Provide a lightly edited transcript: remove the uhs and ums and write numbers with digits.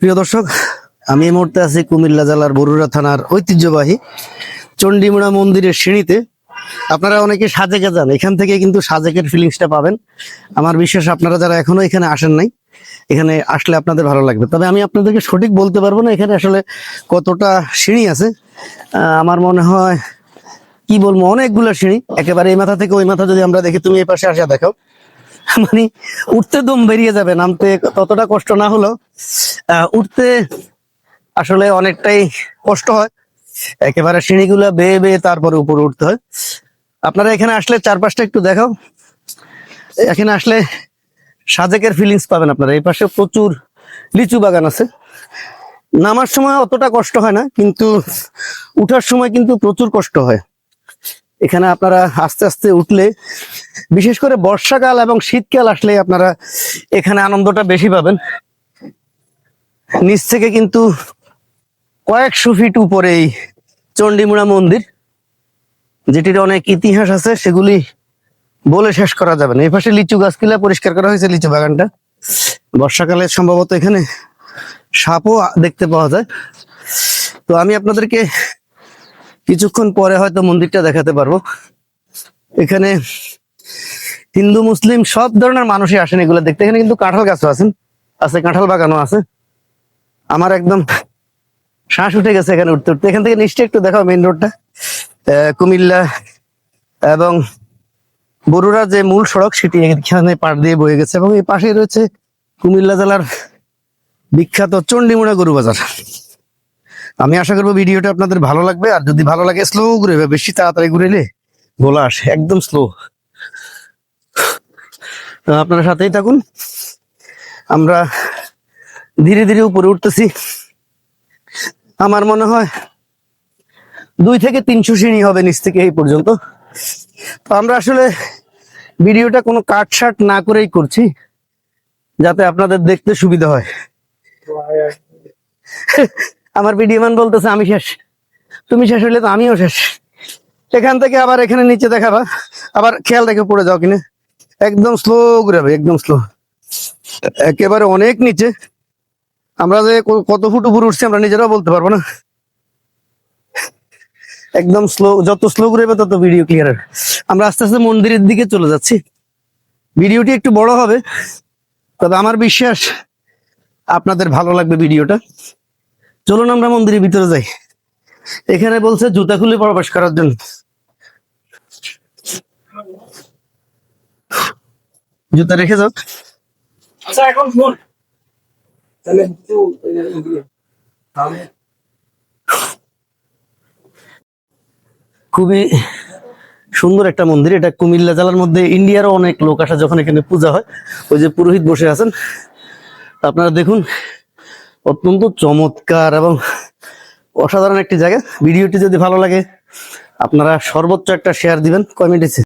প্রিয় দর্শক, আমি এই মুহূর্তে আছি কুমিল্লা জেলার বরুড়া থানার ঐতিহ্যবাহী চণ্ডীমুড়া মন্দিরের সিঁড়িতে। আপনারা অনেকে সাজেকে যান, এখান থেকে কিন্তু সাজেকের ফিলিংসটা পাবেন। আমার বিশ্বাস আপনারা যারা এখনো এখানে আসেন নাই, এখানে আসলে আপনাদের ভালো লাগবে। তবে আমি আপনাদেরকে সঠিক বলতে পারবো না এখানে আসলে কতটা সিঁড়ি আছে। আমার মনে হয় কি বলবো, অনেকগুলো সিঁড়ি, একেবারে এই মাথা থেকে ওই মাথা যদি আমরা দেখি, তুমি এই পাশে আসা দেখাও, মানে উঠতে দম বেরিয়ে যাবে। নামতে ততটা কষ্ট না হলেও উঠতে আসলে অনেকটাই কষ্ট হয়। একেবারে সিঁড়িগুলা বেয়ে বেয়ে তারপরে উপরে উঠতে হয়। আপনারা এখানে আসলে চারপাশটা একটু দেখাও। এখানে আসলে সাজেকের ফিলিংস পাবেন আপনারা। এই পাশে প্রচুর লিচু বাগান আছে। নামার সময় অতটা কষ্ট হয় না, কিন্তু উঠার সময় কিন্তু প্রচুর কষ্ট হয়। এখানে আপনারা আস্তে আস্তে উঠলে, বিশেষ করে বর্ষাকাল এবং শীতকাল আসলে আপনারা এখানে আনন্দটা বেশি পাবেন। নিচ থেকে কিন্তু কয়েকশো ফিট উপরে এই চণ্ডীমুড়া মন্দির, যেটির অনেক ইতিহাস আছে, সেগুলি বলে শেষ করা যাবে না। এই পাশে লিচু গাছগুলা পরিষ্কার করা হয়েছে, লিচু বাগানটা। বর্ষাকালে সম্ভবত এখানে সাপও দেখতে পাওয়া যায়। তো আমি আপনাদেরকে কিছুক্ষণ পরে হয়তো মন্দিরটা দেখাতে পারবো। এখানে হিন্দু মুসলিম সব ধরনের মানুষই আসেন এগুলো দেখতে। এখানে কিন্তু কাঁঠাল গাছও আছে, কাঁঠাল বাগানও আছে। আমার একদম শ্বাস উঠে গেছে এখানে উঠতে উঠতে। এখান থেকে নিশ্চয়ই একটু দেখাও মেইন রোডটা, কুমিল্লা এবং বরুড়া যে মূল সড়ক, সেটি এখানে পাড় দিয়ে বয়ে গেছে। এবং এই পাশেই রয়েছে কুমিল্লা জেলার বিখ্যাত চণ্ডীমুড়া গরু বাজার। আমি আশা করবো ভিডিওটা আপনাদের ভালো লাগবে। আর যদি ভালো লাগে স্লো ঘুরে, বেশি তাড়াতাড়ি ঘুরেলে গোলা আসে, একদম স্লো। আপনারা সাথেই থাকুন, আমরা ধীরে ধীরে উপরে উঠতেছি। আমার মনে হয় 2 থেকে 300 সিঁড়ি হবে নিচ থেকে এই পর্যন্ত। তো আমরা আসলে ভিডিওটা কোনো কাট শার্ট না করেই করছি, যাতে আপনাদের দেখতে সুবিধা হয়। আমার ভিডিও ম্যান বলতেছে আমি শেষ, তুমি শেষ হইলে তো আমিও শেষ। এখান থেকে আবার এখানে নিচে দেখাবা, আবার খেয়াল রেখে পড়ে যাও কিনা। একদম স্লো ঘুরাবে, একদম স্লো, একেবারে অনেক নিচে। আমরা যে কত ফুট উপরে উঠছি আমরা নিজেরাও বলতে পারবো না। একদম স্লো, যত স্লো ঘুরাবে তত ভিডিও ক্লিয়ার হবে। আমরা আস্তে আস্তে মন্দিরের দিকে চলে যাচ্ছি। ভিডিওটি একটু বড় হবে, তবে আমার বিশ্বাস আপনাদের ভালো লাগবে ভিডিওটা। চলুন আমরা মন্দিরের ভিতরে যাই। এখানে বলছে জুতা খুলে প্রবেশ করার জন্য। জুতা রেখে যাও। আচ্ছা এখন শুন, তাহলে একটু খুবই সুন্দর একটা মন্দির। এটা কুমিল্লা জেলার মধ্যে। ইন্ডিয়ারও অনেক লোক আসে যখন এখানে পূজা হয়। ওই যে পুরোহিত বসে আছেন, আপনারা দেখুন, অত্যন্ত চমৎকার এবং অসাধারণ একটি জায়গা। ভিডিওটি যদি ভালো লাগে আপনারা সর্বোচ্চ একটা শেয়ার দিবেন, কমেন্টে।